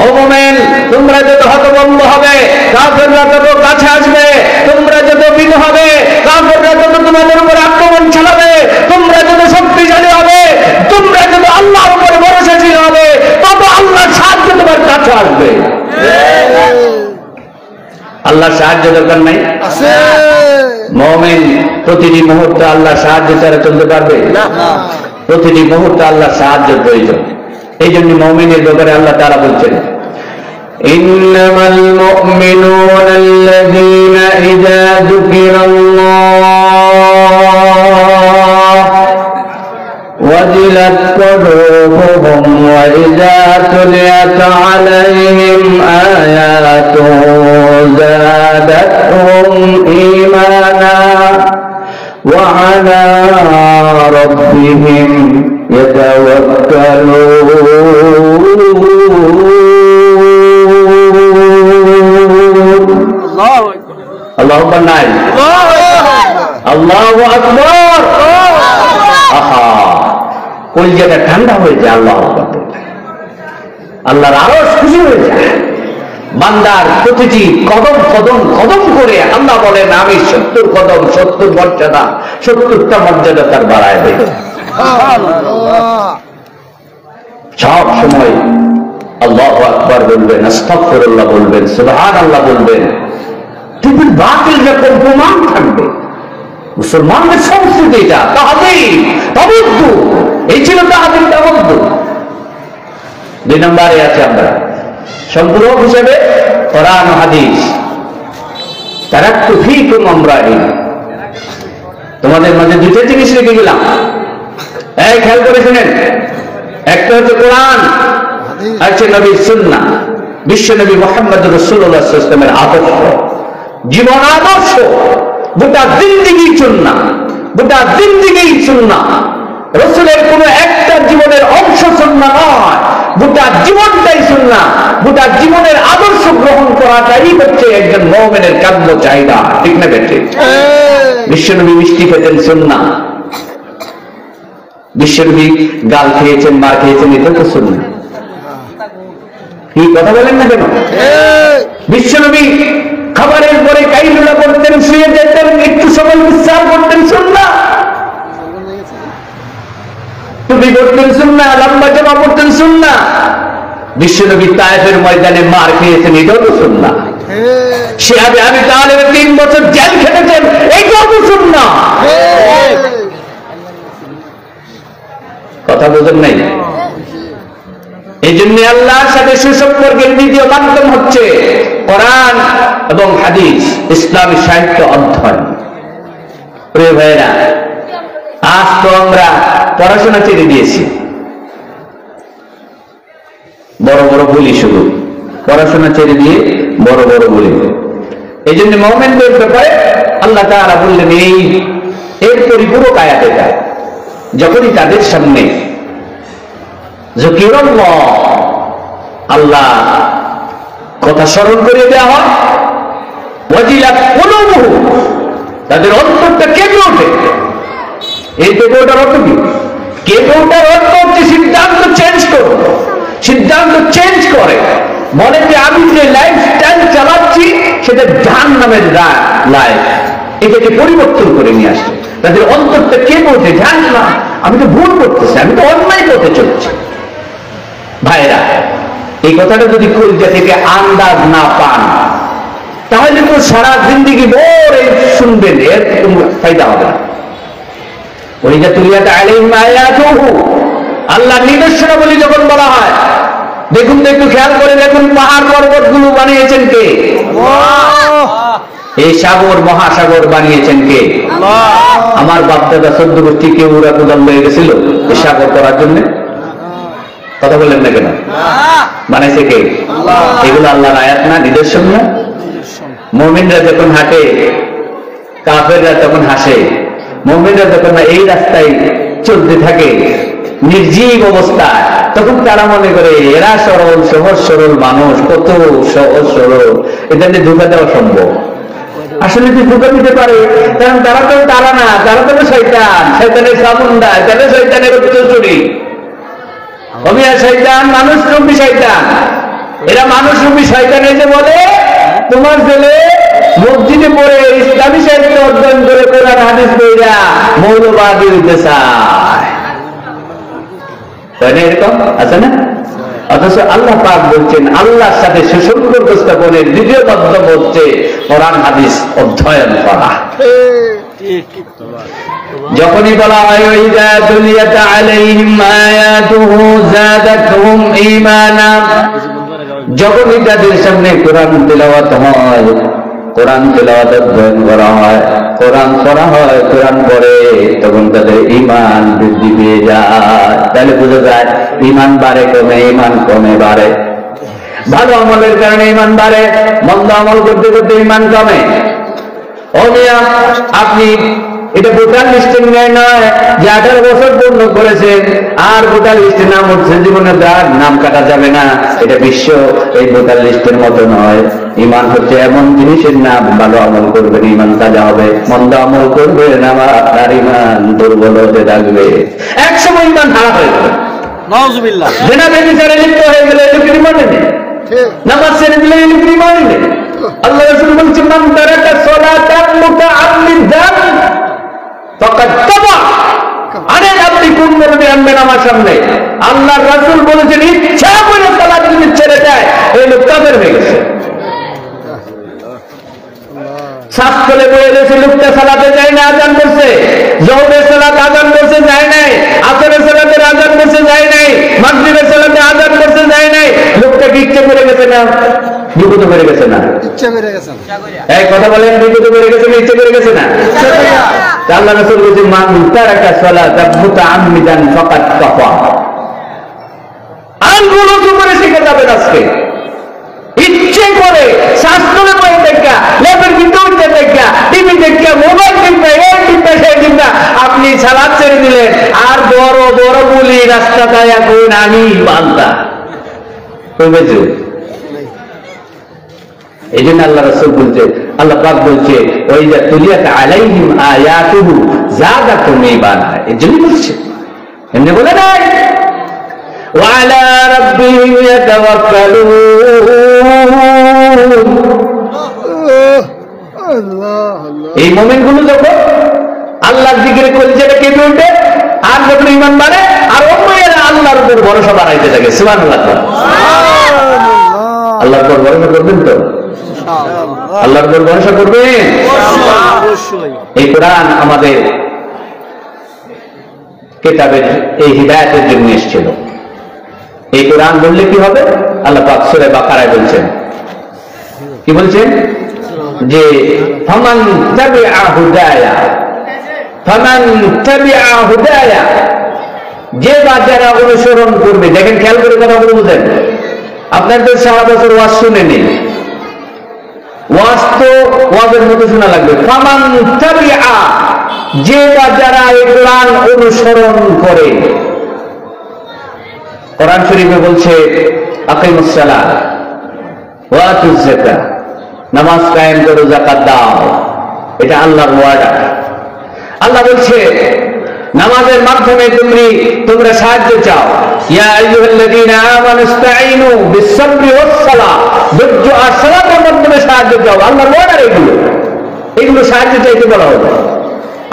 ও মুমিন, তোমরা যত হতভম্ব হবে, কাফেররা তত কাছে আসবে। তোমরা যত ভীত হবে, কাফেররা তত তোমাদের উপর আক্রমণ চালাবে। তোমরা যত শক্তিশালী হবে, তোমরা যত আল্লাহর উপরে ভরসাশীল হবে, তত আল্লাহর সাহায্য তোমার কাছে আসবে। আল্লাহর সাহায্য দরকার নাই? মুমিন প্রতিটি মুহূর্তে আল্লাহর সাহায্য ছাড়া চলতে পারবে না। প্রতিটি মুহূর্তে আল্লাহর সাহায্যের প্রয়োজন। এই জন্য মুমিনের ব্যাপারে আল্লাহ তাআলা বলছেন, ইন্নামাল মুমিনুনা আল্লাযীনা ইযা যুকিরাল্লাহ ওয়াজিলাত কুলুবুহুম ওয়া ইযা তুলিয়াত আলাইহিম আয়াতুহু ربهم يتوكلون الله أكبر نعم الله أكبر আহা কলিজাটা ঠান্ডা হয়ে যায় আল্লাহু আকবার বললে আল্লাহর আরশ খুশি হয়ে যায় বান্দার প্রতিটি কদম কদম কদম করে আল্লাহ বলেন আমি 70 কদম 70 মর্যাদা 70টা মর্যাদা তার বাড়ায় দেব সব সময় আল্লাহু আকবার বলবেন আস্তাগফিরুল্লাহ বলবেন সুবহানাল্লাহ বলবেন কিন্তু বাতিল যখন প্রমাণ থাকবে মুসলমানদের সংস্কৃতি এটা তাহাদিম তাবদ্দু এই ছিল তাহাদিম তাবদ্দু 2 নম্বরে আছে আমরা সম্পূরক হিসেবে কোরআন ও হাদিস তারাক্তু ফীকুম আমরাইন তোমাদের মাঝে দুটো জিনিস রেখে গেলাম এই খেয়াল করে শুনেন একটা হচ্ছে কোরআন আর হচ্ছে নবীর সুন্নাহ বিশ্ব নবী মুহাম্মদ রাসূলুল্লাহ সাল্লাল্লাহু আলাইহি ওয়াসাল্লামের আদর্শ জীবন আদর্শ গোটা জিন্দেগি সুন্নাহ গোটা জিন্দেগি সুন্নাহ রাসূলের কোন একটা জীবনের অংশ সুন্নাহ নয় গোটা জীবনটাই সুন্নাহ গোটা জীবনের আদর্শ গ্রহণ করাটাই হচ্ছে একজন মুমিনের কাম্য চাহিদা ঠিক না বেঠিক বিশ্বনবী মিষ্টি খেতেন সুন্নাহ বিশ্বনবী গাল খেয়েছেন মার খেয়েছেন এটা তো সুন্নাহ কি কথা বলেন না কেন বিশ্বনবী খাবারের পরে কাইলুলা করতেন শুয়ে যেতেন একটু সময় বিশ্রাম করতেন সুন্নাহ টুপি পড়তেন সুন্নাহ লম্বা জামা পড়তেন সুন্নাহ বিশ্বনবী তায়েফের ময়দানে মার খেয়েছেন এটাও তো সুন্নাহ শিহাবে আবি তালেব 3 বছর জেল খেটেছেন এটাও তো সুন্নাহ কথা বুঝেন নাই এই জন্য আল্লাহর সাথে সুসম্পর্কের দ্বিতীয় মাধ্যম হচ্ছে কোরআন এবং হাদিস ইসলামী সাহিত্য অধ্যয়ন প্রিয় ভাইরা আজ তো আমরা পড়াশোনা ছেড়ে দিয়েছি বড় বড় বলি শুধু পড়াশোনা ছেড়ে দিয়ে বড় বড় বলি এই জন্য মুমিনদের ব্যাপারে আল্লাহ তাআলা বললেন এর পরিপূরক আয়াত এটা যখনই তাদের সামনে যিকিরুল্লাহ আল্লাহ কথা স্মরণ করে দেওয়া হয় ওয়াজিলাত কুলুবুহুম তাদের অন্তরটা কেঁপে ওঠে এই কেঁপে ওঠার অর্থ কি কেঁপে ওঠার অর্থ হচ্ছে সিদ্ধান্ত চেঞ্জ করো সিদ্ধান্ত চেঞ্জ করে মনে যে আমি যে লাইফস্টাইল চালাচ্ছি সেটা জাহান্নামের লাইফ এটাকে পরিবর্তন করে নিয়ে আসছে তাদের অন্তরটা কেঁপে ওঠে জাহান্নাম আমি তো ভুল করতেছি আমি তো অন্যায় করতে চলছি ভাইরা এই কথাটা যদি কলিজা থেকে আন্দাজ না পান তাহলে তো সারা জিন্দেগি ভরে শুনবেন এর কোনো ফায়দা হবে না কলিজা তুলিয়াত আলাইহিম আয়াতুহু আল্লাহ নিদর্শনাবলী যখন বলা হয় দেখুন তো একটু খেয়াল করে দেখুন পাহাড় পর্বতগুলো বানিয়েছেন কে এই সাগর মহাসাগর বানিয়েছেন কে আমার বাপদাদা 14 গোষ্ঠী কেউ ওরা কোদাল হয়ে গেছিল এই সাগর করার জন্য কথা বললেন না কেন বানাইছে কে এগুলো আল্লাহর আয়াত না নিদর্শন না মুমিনরা যখন হাঁটে কাফেররা তখন হাসে মুমিনরা যখন এই রাস্তায় চলতে থাকে নির্জীব অবস্থায় তখন তারা মনে করে এরা সরল সহজ সরল মানুষ কত সহজ সরল এদের ধোঁকা দেওয়া সম্ভব আসলে কি ধোঁকা দিতে পারে কারণ তারা তো তারা না তারা তো শয়তান শয়তানের সামুন্ডা তারা শয়তানের চুরি অমিয়া শয়তান মানুষ রূপী শয়তান এরা মানুষ রূপী শয়তান এসে বলে তোমার ছেলে মসজিদে পড়ে ইসলামী সাহিত্য অধ্যয়ন করে কোরআন হাদিস পড়া মৌলবাদী হইতে চায় তাই না এরকম আছে না অথচ আল্লাহ পাক বলছেন আল্লাহর সাথে সুসম্পর্ক স্থাপনের দ্বিতীয় মাধ্যম হচ্ছে কোরআন হাদিস অধ্যয়ন করা যখনই বলা হয় ওয়াইদা তুলিয়াত আলাইহিম আয়াতুহু যাদাতহুম ঈমানা যখনই তাদের সামনে কোরআন তেলাওয়াত হয় কোরআন তেলাওয়াত অধ্যয়ন করা হয় কোরআন পড়া হয় কোরআন পড়ে তখন তাদের ঈমান বৃদ্ধি পেয়ে যায় তাহলে বোঝা যায় ঈমান বাড়ে কমে ঈমান কমে বাড়ে ভালো আমলের কারণে ঈমান বাড়ে মন্দ আমল করতে করতে ঈমান কমে ও মিয়া আপনি এটা ভোটার লিস্টের ন্যায় নয় যে 18 বছর পূর্ণ করেছেন আর ভোটার লিস্টে নাম উঠছে, জীবনে তার নাম কাটা যাবে না। এটা বিশ্ব এই ভোটার লিস্টের মতো নয়। ঈমান হচ্ছে এমন জিনিসের নাম, ভালো আমল করবেন ঈমান তাজা হবে, মন্দ আমল করবেন আমার আপনার ঈমান দুর্বল হতে থাকবে, একসময় ঈমান হারা হয়ে যাবে। নাউজুবিল্লাহ। জিনা ব্যভিচারে লিপ্ত হয়ে গেলে এটুকু ঈমান নেই, নামাজ ছেড়ে দিলে এটুকু ঈমান নেই। আল্লাহ রাসূল বলছেন মান তারাকা সালাতান মুতাআম্মিদান ফাকাদ তাবা। আরে আপনি কোন মরদে আনবেন আমার সামনে? আল্লাহর রাসূল বলেছেন ইচ্ছা করে সালাত যদি ছেড়ে দেয় এই লোক কাফের হয়ে গেছে। শাস্ত্রে বলে গেছে লোকটা সালাতে যায় না, আযান করছে, জোহরের সালাত আযান করছে যায় নাই, আসরের সালাতে আযান করছে যায় নাই, মাগরিবের সালাতে আযান করছে যায় নাই, লোকটা কি ইচ্ছা করে গেছে না বিপদ করে গেছে না? ইচ্ছা করে গেছে। এই কথা বলেন, বিপদ করে গেছে না ইচ্ছা করে গেছে না? ইচ্ছা করে। আল্লাহ রাসূল বলেছেন মান তারাকা সালাতা মুতাআম্মিদান ফাকাদ কাফা। আনগুলো করে শিখে যাবেন আজকে ইচ্ছে করে শাস্ত্রে বই দেখা, ল্যাপের ভিতর দেখা, টিভি দেখা, মোবাইল কিনবে, এই কিনবে সেই কিনবে, আপনি সালাত ছেড়ে দিলেন আর বড় বড় বলি রাস্তাটায় এখন আমি বান্দা বুঝেছো? এই জন্য আল্লাহ রাসূল বলছে, আল্লাহ পাক বলছে ওই যে তুলিয়াত আলাইহিম আয়াতুহু যাদাতুম ঈমানা, এই জন্য বলছে, এমনি বলে নাই। وعلى ربهم يتوكلون। এই মুমিনগুলো যখন আল্লাহর জিকির কলিজাটা কেঁপে ওঠে আর যখন ঈমান বাড়ে আর অন্যরা আল্লাহর উপর ভরসা বাড়াইতে থাকে। সুবহানাল্লাহ। আল্লাহর উপর ভরসা করবেন তো? আল্লাহর উপর ভরসা করবেন। এই কোরআন আমাদের কিতাবের এই হিদায়াতের জন্য এসেছিল। এই কোরআন বললে কি হবে? আল্লাহ পাক সূরা বাকারায় বলছেন, কি বলছেন? যে ফামান তাবিআ হুদায়া, ফামান তাবিআ হুদায়া, যে বা যারা অনুসরণ করবে। দেখেন খেয়াল করে কথা বলে বুঝেন, আপনাদের সারা বছর ওয়াজ শুনেনি, ওয়াজ তো ওয়াজের মতো শোনা লাগবে। ফামান তাবিআ, যে বা যারা এই কোরআন অনুসরণ করে। কোরআন শরীফে বলছে আকিমুস সালাত ওয়া আতুজ যাকাত, নামাজ কায়েম করো, যাকাত দাও। এটা আল্লাহর ওয়াদা। আল্লাহ বলছে নামাজের মাধ্যমে তোমরা সাহায্য চাও। ইয়া আইয়ুহাল্লাযীনা আমানু ইসতাঈনু বিস-সাবরি ওয়াস-সালাহ, ধৈর্য আর সালাতের মাধ্যমে সাহায্য চাও। আল্লাহর ওয়াদা এগুলো সাহায্য চাইতে বলা হলো।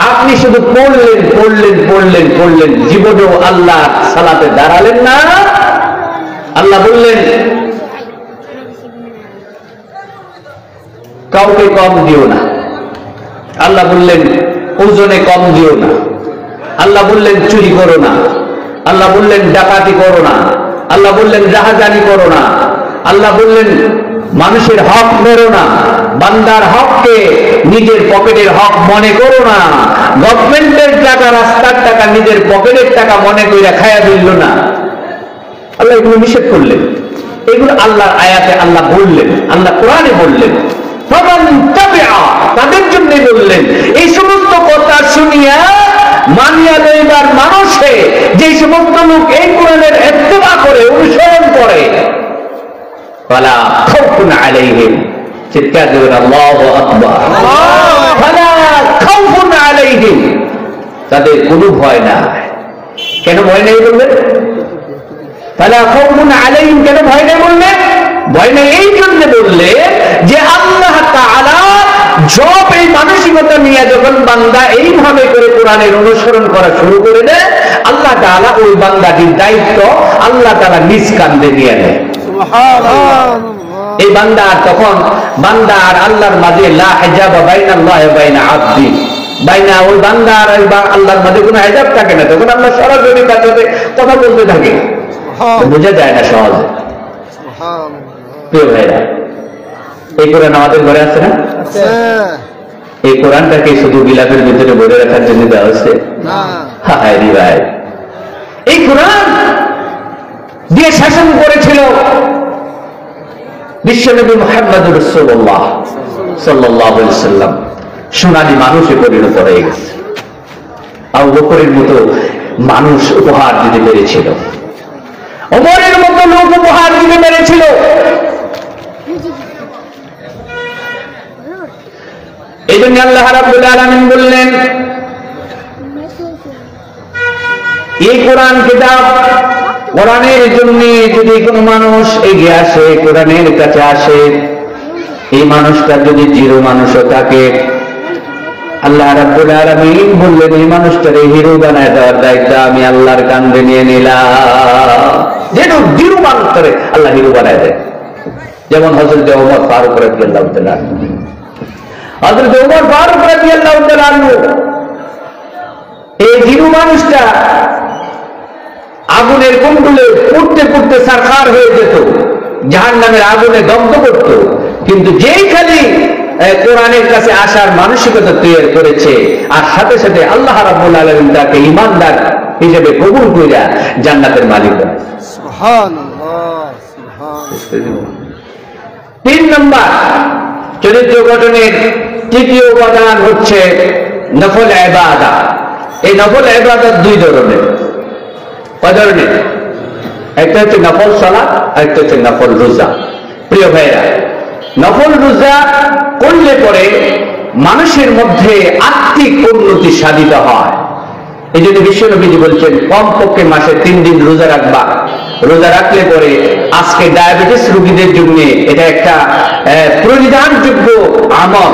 আপনি শুধু পড়লেন পড়লেন পড়লেন পড়লেন, জীবনেও আল্লাহ সালাতে দাঁড়ালেন না। আল্লাহ বললেন কাউকে কম দিও না। আল্লাহ বললেন ওজনে কম দিও না। আল্লাহ বললেন চুরি করো না। আল্লাহ বললেন ডাকাতি করো না। আল্লাহ বললেন রাহাজানি করো না। আল্লাহ বললেন মানুষের হক মেরো না। বান্দার হককে নিজের পকেটের হক মনে করো না। গভর্নমেন্টের টাকা, রাস্তার টাকা নিজের পকেটের টাকা মনে করে খায়া দিল না। আল্লাহ এগুলো নিষেধ করলেন। এগুলো আল্লাহর আয়াতে আল্লাহ বললেন, আল্লাহ কোরআনে বললেন। তাদের জন্য বললেন। এই সমস্ত কথা শুনিয়া মানিয়া লইবার মানুষে যে সমস্ত লোক এই কোরআনের ইত্তেবা করে, অনুসরণ করে, ফালা খাউফুন আলাইহিম, চিৎকার দিবেন আল্লাহু আকবার। ফালা খাউফুন আলাইহিম, তাদের কোনো ভয় নাই। কেন ভয় নেই বললেন? ফালা খাউফুন আলাইহিম, কেন ভয় নেই বললেন? ভয় নেই এই জন্য বললে যে আল্লাহ তাআলা জব এই মানসিকতা নিয়ে যখন বান্দা এইভাবে করে কোরআনের অনুসরণ করা শুরু করে দেয়, আল্লাহ তাআলা ওই বান্দাটির দায়িত্ব আল্লাহ তাআলা নিজ কাঁধে নিয়ে নেয়। এই বান্দা তখন বান্দা আর আল্লাহর মাঝে লা হিজাব বাইনাল্লাহি ওয়া বাইনা আবদি, বাইনা ওই বান্দা আর আল্লাহর মাঝে কোনো হিজাব থাকে না। তখন আল্লাহ সরাসরি তার সাথে কথা বলতে থাকে, বোঝা যায় না সহজে। প্রিয় ভাইরা, এই কোরআন আমাদের ঘরে আছে না? এই কোরআনটাকে শুধু বিলাপের ভিতরে ভরে রাখার জন্য দেওয়া হয়েছে? হায় রে ভাই, এই কোরআন দিয়ে শাসন করেছিল বিশ্বনবী মুহাম্মদুর রাসূলুল্লাহ সাল্লাল্লাহু আলাইহি ওয়াসাল্লাম। সোনালী মানুষে পরিণত হয়ে গেছে। আবু বকরের মতো মানুষ উপহার দিতে পেরেছিল, ওমরের মতো লোক উপহার দিতে পেরেছিল। এই জন্য আল্লাহ রাব্বুল আলামিন বললেন, এই কোরআন কিতাব, কোরআনের জন্য যদি কোনো মানুষ এগিয়ে আসে, কোরআনের কাছে আসে, এই মানুষটা যদি জিরো মানুষও থাকে, আল্লাহ রাব্বুল আলামিন বললেন এই মানুষটারে হিরো বানায় দেওয়ার দায়িত্ব আমি আল্লাহর কাঁধে নিয়ে নিলাম। যেন জিরো মানুষটারে আল্লাহ হিরো বানায় দেয়। যেমন হযরত ওমর ফারুক রাদিয়াল্লাহু তাআলা, হযরত ওমর ফারুক রাদিয়াল্লাহু তাআলা এই জিরো মানুষটা আগুনের কুণ্ডুলে পুড়তে পুড়তে সারখার হয়ে যেত, জাহান্নামের আগুনে দগ্ধ করত, কিন্তু যেই খালি কোরআনের কাছে আসার মানসিকতা তৈরি করেছে, আর সাথে সাথে আল্লাহ রাব্বুল আলামিন তাকে ঈমানদার হিসেবে কবুল কইরা জান্নাতের মালিক বানায়। সুবহানাল্লাহ, সুবহানাল্লাহ। 3 নম্বর চরিত্র গঠনের তৃতীয় উপাদান হচ্ছে নফল ইবাদত। এই নফল ইবাদত 2 ধরনের। কয় ধরনের? একটা হচ্ছে নফল সালাত, আর একটা হচ্ছে নফল রোজা। প্রিয় ভাইরা, নফল রোজা করলে পরে মানুষের মধ্যে আত্মিক উন্নতি সাধিত হয়। এই জন্য বিশ্বনবীজি বলছেন কমপক্ষে মাসে 3 দিন রোজা রাখবা। রোজা রাখলে পরে আজকে ডায়াবেটিস রোগীদের জন্য এটা একটা পরিধানযোগ্য আমল,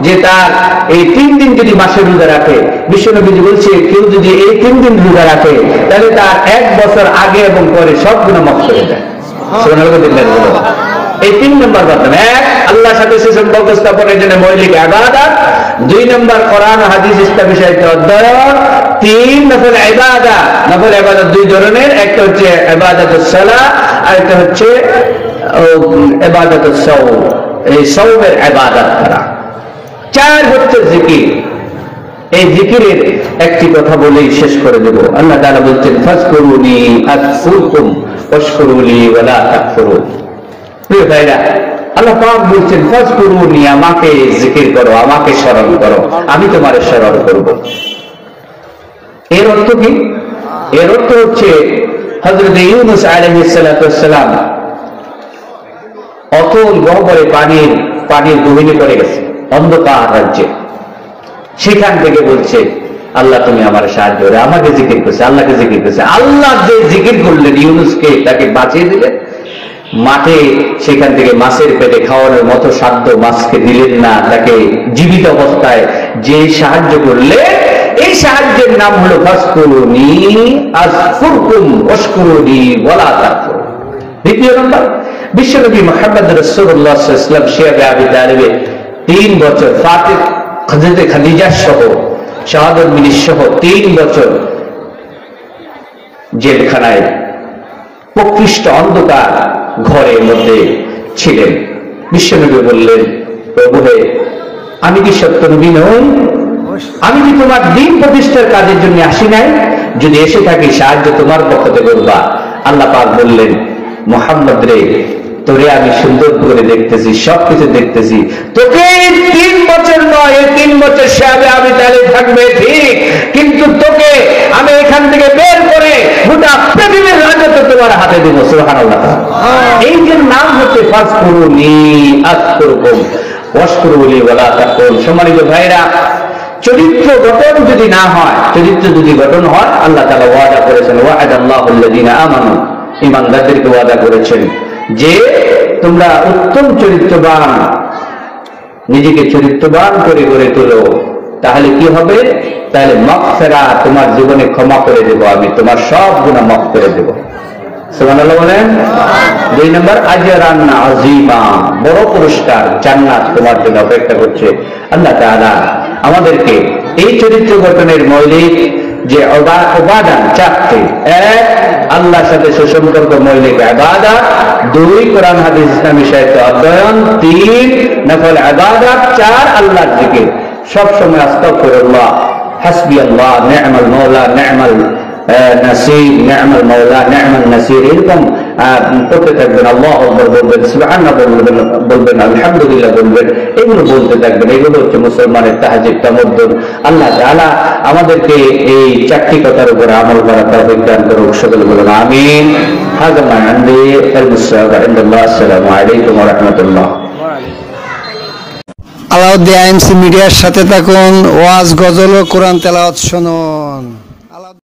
যে তার এই 3 দিন যদি মাসে রোজা রাখে, বিশ্বনবীজি বলছে কেউ যদি এই 3 দিন রোজা রাখে তাহলে তার 1 বছর আগে এবং পরে সব গুনাহ মাফ করে দেয়। এই 3 নম্বর মাধ্যমে, 1 আল্লাহর সাথে সুসম্পর্ক স্থাপনের জন্য মৌলিক ইবাদত, 2 নম্বর কোরআন ও হাদিস বিষয়ক অধ্যয়ন, 3 নফল ইবাদত। নফল ইবাদত 2 ধরনের, একটা হচ্ছে ইবাদাতুস সালাহ, আর একটা হচ্ছে ইবাদাতুস সাওম, এই সাওমের ইবাদত করা। 4 হচ্ছে জিকির। এই জিকিরের একটি কথা বলেই শেষ করে দেব। আল্লাহ তাআলা বলছেন ফাজকুরুনি আযকুরকুম ওয়াশকুরুলি ওয়ালা তাকফুরুন। প্রিয় ভাইরা, আল্লাহ পাক বলছেন ফাজকুরুনি, আমাকে জিকির করো, আমাকে স্মরণ করো, আমি তোমারে স্মরণ করব। এর অর্থ কি? এর অর্থ হচ্ছে হযরত ইউনূস আলাইহিস সালাতু ওয়াস সালাম অতল গহ্বরে পানির গভীরে পড়ে গেছে, অন্ধকার রাজ্যে। সেখান থেকে বলছে আল্লাহ তুমি আমার সাহায্য করে, আমাকে জিকির করছে, আল্লাহকে জিকির করছে। আল্লাহ যে জিকির করলেন ইউনূসকে, তাকে বাঁচিয়ে দিলেন। মাঠে সেখান থেকে মাছের পেটে খাওয়ানোর মতো সাধ্য মাছকে দিলেন না, তাকে জীবিত অবস্থায় যে সাহায্য করলে, এই সাহায্যের নাম হলো ফাজকুরুনি আযকুরকুম ওয়াশকুরুলি ওয়ালা তাকফুরুন। 2 নম্বর, বিশ্বনবী মুহাম্মদ রাসূলুল্লাহ সাল্লাল্লাহু আলাইহি ওয়াসাল্লাম শিয়াবে আবি তালিবের 3 বছর, হযরত খাদিজা সহ, শাহাদাত মিলি সহ 3 বছর জেলখানায় প্রকৃষ্ট অন্ধকার ঘরের মধ্যে ছিলেন। বিশ্বনবী বললেন, প্রভু হে, আমি কি সত্য নবী নই? আমি কি তোমার দ্বীন প্রতিষ্ঠার কাজের জন্য আসি নাই? যদি এসে থাকি সাহায্য তোমার পক্ষ থেকে করবা। আল্লাহ পাক বললেন, মুহাম্মদ রে, তোরে আমি সুন্দর করে দেখতেছি, সবকিছু দেখতেছি, তোকে 3 বছর নয়, 3 বছর শিয়াবে আবি তালিব থাকবে ঠিক, কিন্তু তোকে আমি এখান থেকে বের করে গোটা পৃথিবীর রাজত্ব তোমার হাতে দেব। সুবহানাল্লাহ। এই যে নাম হচ্ছে ফাজকুরুনি আযকুরকুম ওয়াশকুরুলি ওয়ালা তাকফুরুন। সম্মানিত ভাইরা, চরিত্র গঠন যদি না হয়, চরিত্র যদি গঠন হয়, আল্লাহ তাআলা ওয়াদা করেছেন, ওয়া'আদাল্লাহুল্লাযীনা আমানু, ঈমানদারদেরকে ওয়াদা করেছেন যে তোমরা উত্তম চরিত্রবান, নিজেকে চরিত্রবান করে গড়ে তোলো, তাহলে কি হবে? তাহলে মাগফিরাত, তোমার জীবনে ক্ষমা করে দেব, আমি তোমার সব গুনাহ মাফ করে দেব। সুবহানাল্লাহ বলেন। 2 নম্বর, আজরান আযীমা, বড় পুরস্কার, জান্নাত তোমার জন্য অপেক্ষা করছে। আল্লাহ তাআলা আমাদেরকে এই চরিত্র গঠনের মৌলিক যে উপাদান 4টি, 1 আল্লাহর সাথে সুসম্পর্ক মৌলিক ইবাদত, 2 কোরআন হাদিস ইসলামী সাহিত্য অধ্যয়ন, 3 নফল ইবাদত, 4 আল্লাহর জিকির। সব সময় আস্তাগফিরুল্লাহ, হাসবিয়াল্লাহ, নি'মাল মাওলা, নি'মাল নাসির, নি'মাল মাওলা, নি'মাল নাসির, এরকম করতে থাকবেন, আল্লাহু আকবার বলবেন, সুবহানাল্লাহ বলবেন, আলহামদুলিল্লাহ বলবেন, এগুলো বলতে থাকবেন। এগুলো হচ্ছে মুসলমানের তাহাজ্জুদ তামাদ্দুন। আল্লাহ তাআলা আমাদেরকে এই চারটি কথার উপর আমল করার তৌফিক দান করুন। সকলে বলুন আমিন। হাযা মা ইনদি আল-মুসতাওয়া ইনদাল্লাহ। আসসালামু আলাইকুম ওয়া রাহমাতুল্লাহ। আলাউদ্দিন আইএমসি মিডিয়ার সাথে থাকুন, ওয়াজ, গজল ও কোরআন তেলাওয়াত শুনুন।